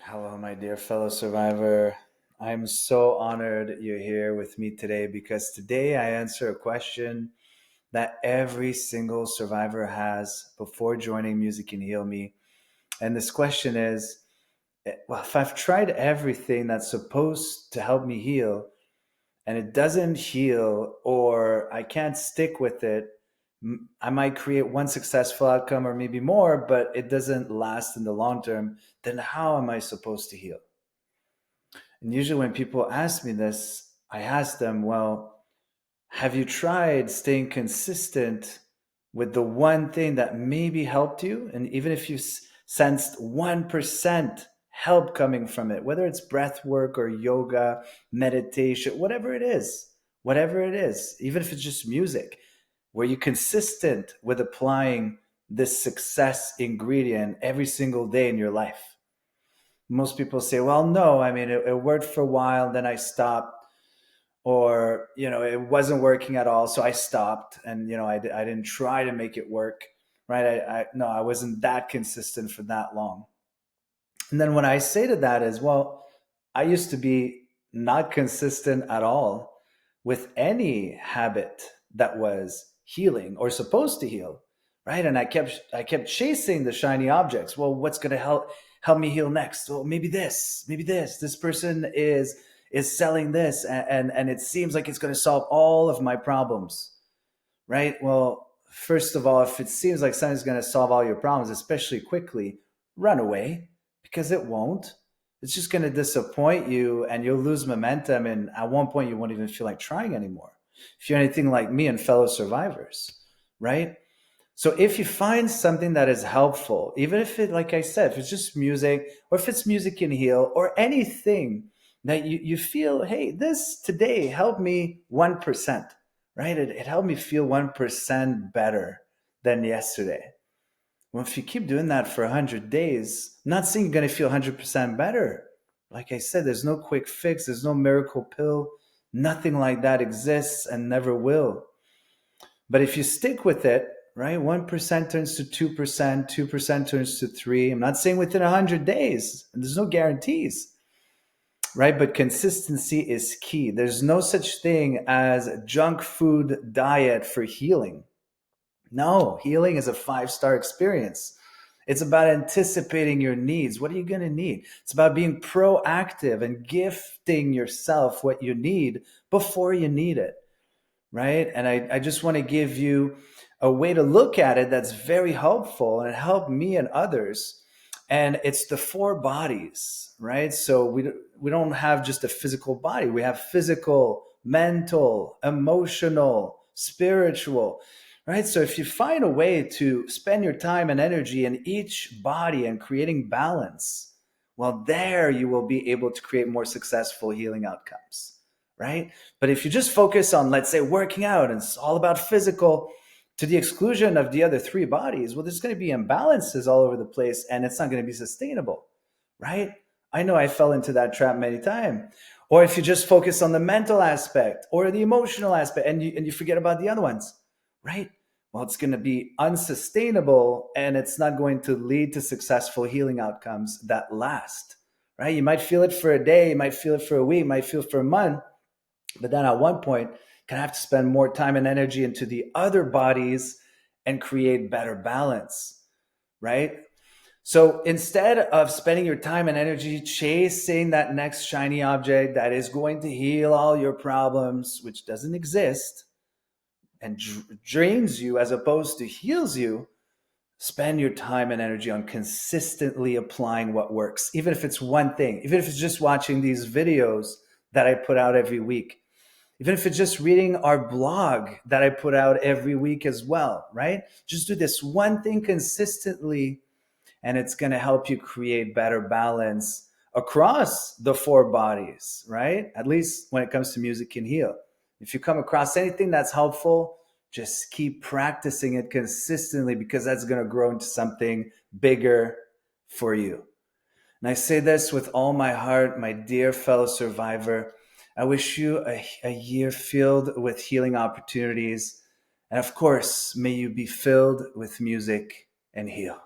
Hello, my dear fellow survivor. I'm so honored you're here with me today because today I answer a question that every single survivor has before joining Music Can Heal Me. And this question is, well, if I've tried everything that's supposed to help me heal and it doesn't heal or I can't stick with it, I might create one successful outcome or maybe more, but it doesn't last in the long term, then how am I supposed to heal? And usually, when people ask me this, I ask them, well, have you tried staying consistent with the one thing that maybe helped you? And even if you sensed 1% help coming from it, whether it's breath work or yoga, meditation, whatever it is, even if it's just music, were you consistent with applying this success ingredient every single day in your life? Most people say, well, no, I mean, it worked for a while, then I stopped, or, it wasn't working at all. So I stopped and, I didn't try to make it work. Right. No, I wasn't that consistent for that long. And then when I say to that is, well, I used to be not consistent at all with any habit that was healing or supposed to heal, right? And I kept chasing the shiny objects. Well, what's going to help me heal next? Well, maybe this, maybe this. This person is selling this, and it seems like it's going to solve all of my problems, right? Well, first of all, if it seems like something's going to solve all your problems, especially quickly, run away because it won't. It's just going to disappoint you and you'll lose momentum. And at one point, you won't even feel like trying anymore. If you're anything like me and fellow survivors, right? So if you find something that is helpful, even if it, like I said, if it's just music or if it's music can heal or anything that you feel, hey, this today helped me 1%, right? It helped me feel 1% better than yesterday. Well, if you keep doing that for 100 days, I'm not saying you're going to feel 100% better. Like I said, there's no quick fix, there's no miracle pill. Nothing like that exists and never will. But if you stick with it, right, 1% turns to 2%, 2% turns to 3. I'm not saying within 100 days, there's no guarantees, right? But consistency is key. There's no such thing as junk food diet for healing. No, healing is a 5-star experience. It's about anticipating your needs. What are you going to need? It's about being proactive and gifting yourself what you need before you need it, right? And I just want to give you a way to look at it that's very helpful, and it helped me and others. And it's the 4 bodies, right? So we don't have just a physical body. We have physical, mental, emotional, spiritual, right? So if you find a way to spend your time and energy in each body and creating balance, well, there you will be able to create more successful healing outcomes, right? But if you just focus on, let's say, working out and it's all about physical to the exclusion of the other 3 bodies, well, there's going to be imbalances all over the place and it's not going to be sustainable, right? I know I fell into that trap many times. Or if you just focus on the mental aspect or the emotional aspect and you forget about the other ones, right? Well, it's going to be unsustainable and it's not going to lead to successful healing outcomes that last, right? You might feel it for a day, you might feel it for a week, you might feel it for a month, but then at one point, can have to spend more time and energy into the other bodies and create better balance, right? So instead of spending your time and energy chasing that next shiny object that is going to heal all your problems, which doesn't exist and drains you as opposed to heals you, spend your time and energy on consistently applying what works, even if it's one thing, even if it's just watching these videos that I put out every week, even if it's just reading our blog that I put out every week as well, right? Just do this one thing consistently, and it's going to help you create better balance across the 4 bodies, right? At least when it comes to music can heal. If you come across anything that's helpful, just keep practicing it consistently because that's going to grow into something bigger for you. And I say this with all my heart, my dear fellow survivor. I wish you a year filled with healing opportunities. And of course, may you be filled with music and heal.